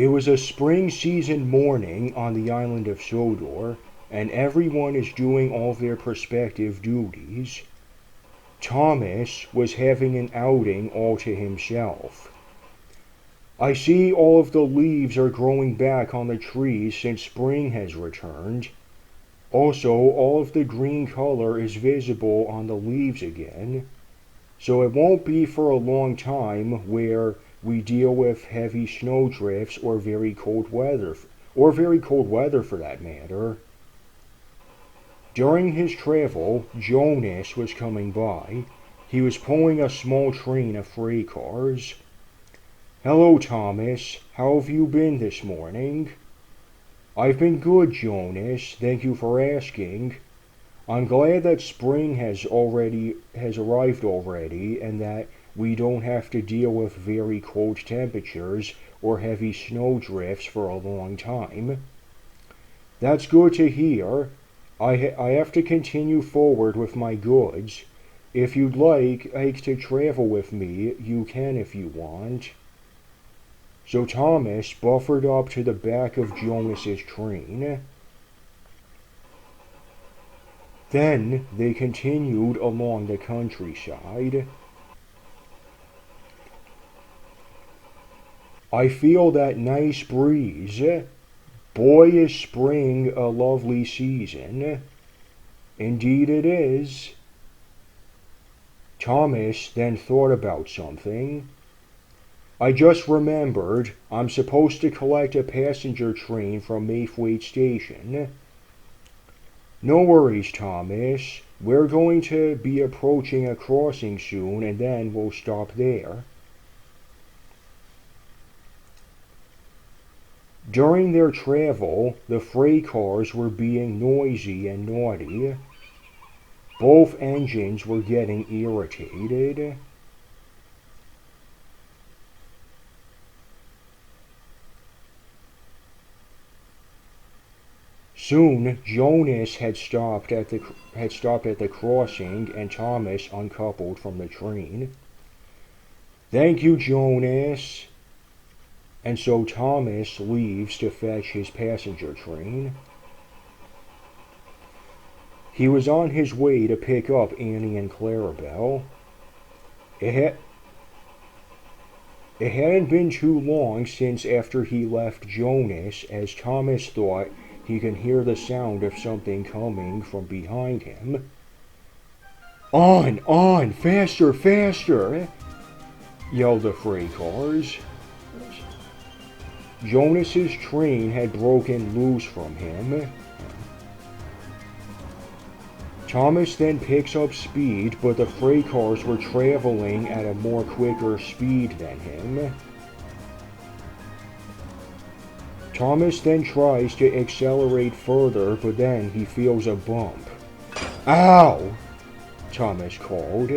It was a spring season morning on the island of Sodor, and everyone is doing all their prospective duties. Thomas was having an outing all to himself. I see all of the leaves are growing back on the trees since spring has returned. Also, all of the green color is visible on the leaves again. So it won't be for a long time where we deal with heavy snowdrifts or very cold weather for that matter. During his travel, Jonas was coming by. He was pulling a small train of freight cars. "Hello, Thomas. How have you been this morning?" "I've been good, Jonas. Thank you for asking. I'm glad that spring has arrived already and that we don't have to deal with very cold temperatures or heavy snowdrifts for a long time." "That's good to hear. I have to continue forward with my goods. If you'd like to travel with me, you can if you want." So Thomas buffered up to the back of Jonas's train. Then they continued along the countryside. "I feel that nice breeze. Boy, is spring a lovely season." "Indeed it is." Thomas then thought about something. "I just remembered I'm supposed to collect a passenger train from Mayfleet Station." "No worries, Thomas. We're going to be approaching a crossing soon and then we'll stop there." During their travel, the freight cars were being noisy and naughty. Both engines were getting irritated. Soon, Jonas had stopped at the crossing and Thomas uncoupled from the train. "Thank you, Jonas." And so Thomas leaves to fetch his passenger train. He was on his way to pick up Annie and Clarabel. It hadn't been too long since after he left Jonas, as Thomas thought he could hear the sound of something coming from behind him. On, faster, faster!" yelled the freight cars. Jonas's train had broken loose from him. Thomas then picks up speed, but the freight cars were traveling at a more quicker speed than him. Thomas then tries to accelerate further, but then he feels a bump. "Ow!" Thomas called.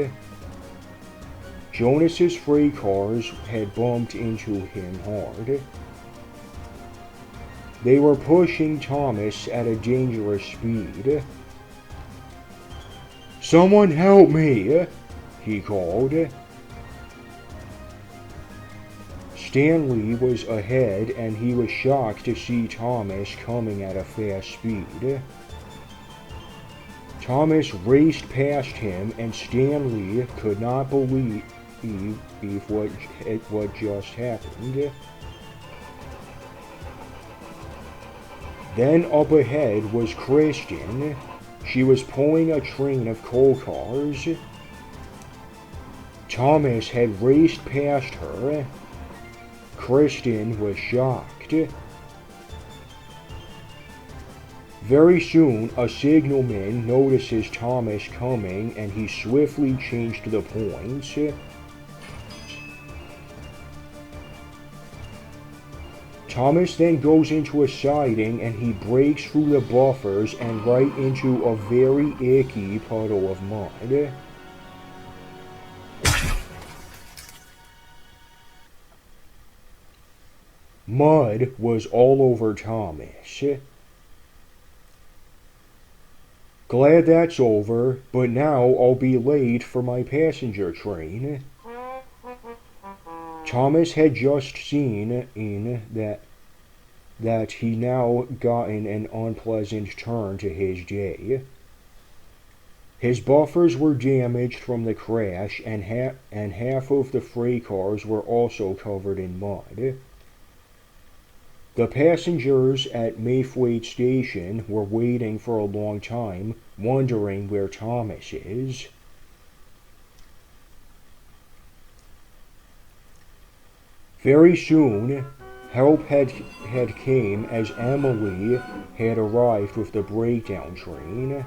Jonas's freight cars had bumped into him hard. They were pushing Thomas at a dangerous speed. "Someone help me!" he called. Stanley was ahead and he was shocked to see Thomas coming at a fast speed. Thomas raced past him and Stanley could not believe what just happened. Then up ahead was Kristen. She was pulling a train of coal cars. Thomas had raced past her. Kristen was shocked. Very soon, a signalman notices Thomas coming and he swiftly changed the points. Thomas then goes into a siding and he breaks through the buffers and right into a very icky puddle of mud. Mud was all over Thomas. "Glad that's over, but now I'll be late for my passenger train." Thomas had just seen that that he now gotten an unpleasant turn to his day. His buffers were damaged from the crash, and half of the freight cars were also covered in mud. The passengers at Mayfleet Station were waiting for a long time, wondering where Thomas is. Very soon, help had came as Emily had arrived with the breakdown train.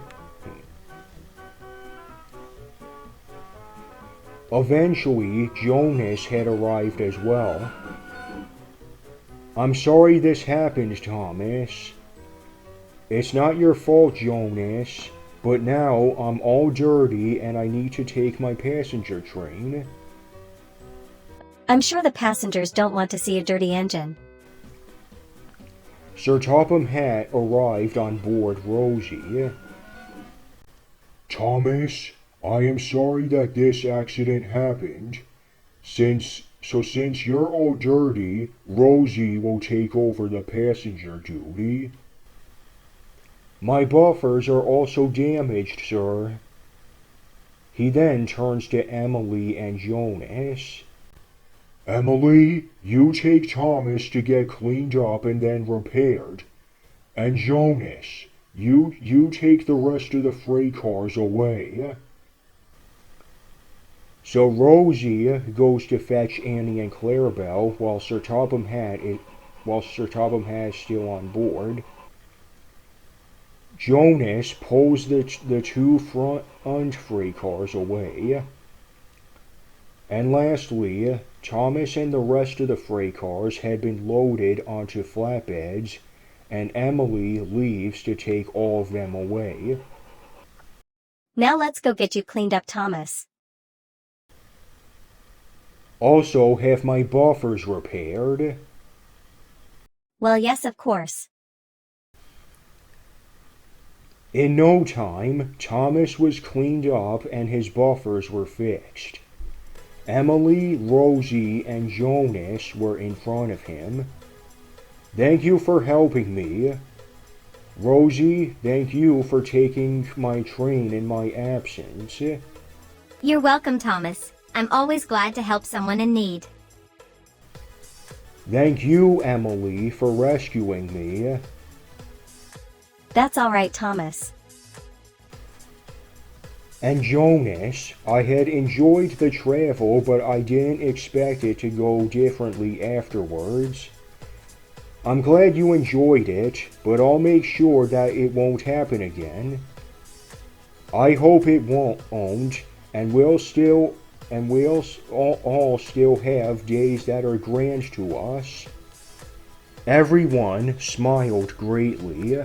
Eventually, Jonas had arrived as well. I'm sorry this happened, Thomas. It's not your fault, Jonas, but now I'm all dirty and I need to take my passenger train. I'm sure the passengers don't want to see a dirty engine. Sir Topham Hatt arrived on board Rosie. Thomas, I am sorry that this accident happened. Since you're all dirty, Rosie will take over the passenger duty. My buffers are also damaged, sir. He then turns to Emily and Jonas. Emily, you take Thomas to get cleaned up and then repaired. And Jonas, you take the rest of the freight cars away. So Rosie goes to fetch Annie and Clarabel while Sir Topham Hatt is still on board. Jonas pulls the two front freight cars away. And lastly, Thomas and the rest of the freight cars had been loaded onto flatbeds, and Emily leaves to take all of them away. Now let's go get you cleaned up, Thomas. Also, have my buffers repaired? Well, yes, of course. In no time, Thomas was cleaned up and his buffers were fixed. Emily, Rosie, and Jonas were in front of him. Thank you for helping me. Rosie, thank you for taking my train in my absence. You're welcome, Thomas. I'm always glad to help someone in need. Thank you, Emily, for rescuing me. That's all right, Thomas. And Jonas, I had enjoyed the travel, but I didn't expect it to go differently afterwards. I'm glad you enjoyed it, but I'll make sure that it won't happen again. I hope it won't, and we'll all still have days that are grand to us. Everyone smiled greatly.